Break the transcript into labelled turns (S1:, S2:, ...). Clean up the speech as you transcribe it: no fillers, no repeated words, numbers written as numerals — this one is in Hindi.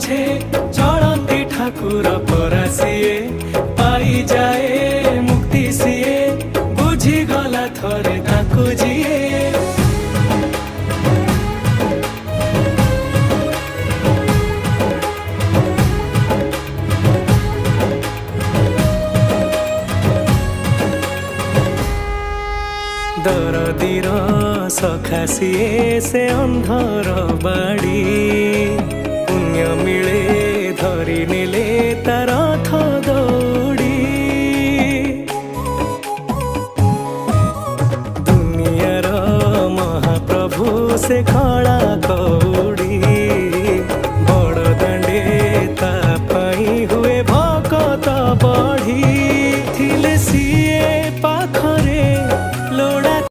S1: पछे चलती ठाकुर परा सीए पाई जाए मुक्ति सीए बुझी गला थरे ताकू जीए दरदीर सखा सीए से अंधर बाड़ी पुण्य मिले धरी नेले तार रथ दौड़ी दुनियार महाप्रभु से खड़ा